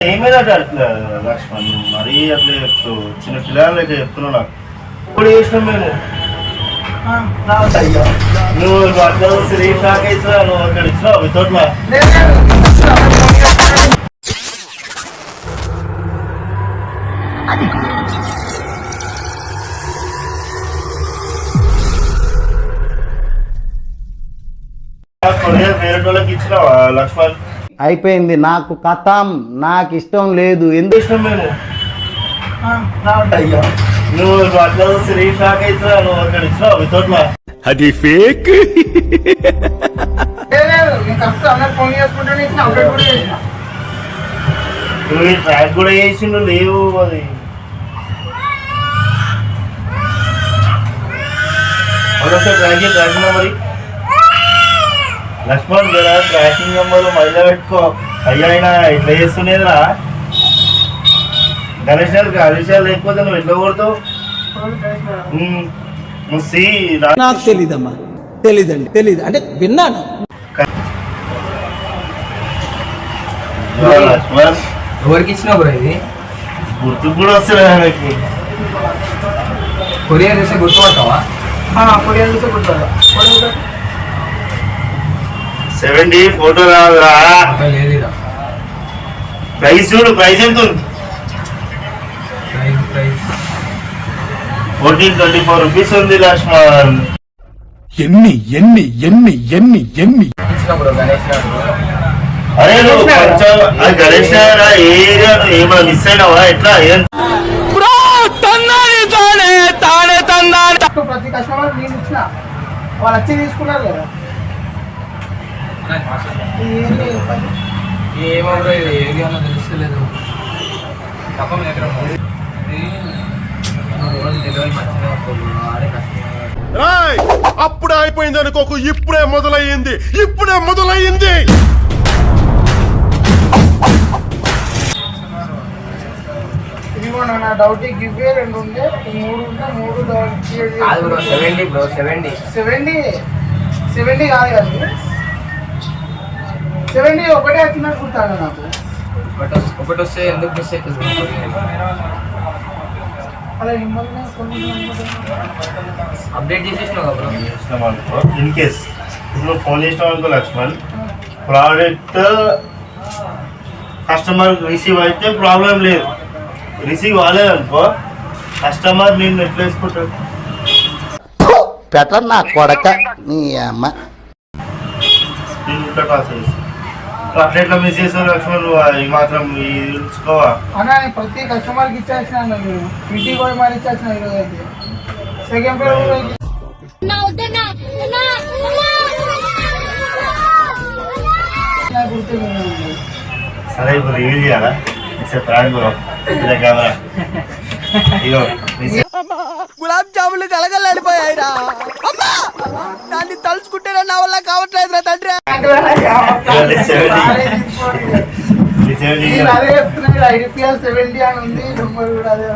ఏమైనా అట్లా లక్ష్మణ్ మరీ అట్లా చెప్తూ చిన్న పిల్లలకి చెప్తున్నావు నాకు ఇప్పుడు చేసినాం మేము నువ్వు అట్లా శ్రీ షాక్ అవుతున్నా నువ్వు అక్కడ ఇచ్చినావు వితౌట్లా వేరే వాళ్ళకి ఇచ్చినావా లక్ష్మణ్ అయిపోయింది నాకు కథం నాకు ఇష్టం లేదు ఎందుకు ఇష్టం మేము నువ్వు అట్లా శ్రీ షాక్ అవుతున్నా నువ్వు అక్కడ ఇచ్చినావు వితౌట్లా అది ఫేక్ నువ్వు ఈ ట్రాక్ కూడా చేసిండు లేవు అది మరోసారి ట్రాకింగ్ నెంబర్ లక్ష్మణ్ జరా ట్రాకింగ్ నెంబర్ మళ్ళీ పెట్టుకో అయ్యా అయినా ఇట్లా చేస్తుండేదిరా గణేశాలు లేకపోతే నువ్వు ఎట్లా కొడతావు నువ్వు సి నాకు తెలీదమ్మా తెలీదు అంటే విన్నాను లక్ష్మణ్ ఎవరికి ఇచ్చినా బ్రో ఇది గుర్తుకు కూడా వస్తుంది ఆయనకి కొరియర్ చేస్తే గుర్తుపడతావా? కొరియర్ చూస్తే గుర్తుపడతా 70 ఫోటో రాదురా లేదు ప్రైస్ చూడు ప్రైస్ ఎంత ఉంది ప్రైస్ 1424 రూపీస్ ఉంది లక్ష్మణ్ ఎన్ని ఇచ్చిన బ్రో గణేష్ గారు అరే నువ్వు కొంచెం గణేష్ ఏరియా ఏమైనా మిస్ అయినావా ఎట్లా ప్రతి కస్టమర్ నేను ఇచ్చిన వాళ్ళు వచ్చి తీసుకున్నారు కదా ఏమో బ్రో ఇది ఏరియా తెలుస్తలేదు తప్ప ఎక్కడ రోజు డెలివరీ మంచిగా వస్తుంది ఆడే కష్టం అప్పుడే అయిపోయింది అనుకోకు ఇప్పుడే మొదలయ్యింది ఇదిగోనా నా డౌట్ ఇవే 2 ఉండే 3 ఉంటే 3 డౌట్ కాదు బ్రో 70 బ్రో 70 కాదు కదా 70 ఒకటే వచ్చినట్టు గుర్తాను నాకు ఒకటి వస్తే ఎందుకు మిస్ అవుతుంది అలా మిమ్మల్ని కొన్ని అప్డేట్ చేసేసినావు కదా బ్రో ఇన్ కేస్ ఇప్పుడు ఫోన్ చేసినావు అనుకో లక్ష్మణ్ ప్రోడక్ట్ కస్టమర్ రిసీవ్ అయితే ప్రాబ్లం లేదు రిసీవ్ అవ్వలేదనుకో కస్టమర్ నేను ఎట్లా వేసుకుంటాడు పెట్ట నా కొడక నీ అమ్మ నేను ఇంకా కాల్స్ అట్లా ఎట్లా మిస్ చేస్తావు లక్ష్మణ్ నువ్వు ఈ మాత్రం తెలుసుకోవా అన్నా నేను ప్రతి కస్టమర్కి ఇచ్చేసిన ఇంటికి పోయి మరి ఇచ్చేసిన ఈరోజు అయితే సెకండ్ ఫ్లోర్ గుర్తుంది సరే ఇప్పుడు రివీల్ చేయాలా ఇట్స్ ప్రాంక్ బ్రో కెమెరా ఇగో గులాబ్ జాములు కలగలాడిపోయాయిరా అమ్మా దాన్ని తలుచుకుంటేనే నా వల్ల కావట్లేదు రా తండ్రి అదే చెప్తున్నాడు IDPL 70 అని ఉంది నెంబర్ కూడా అదే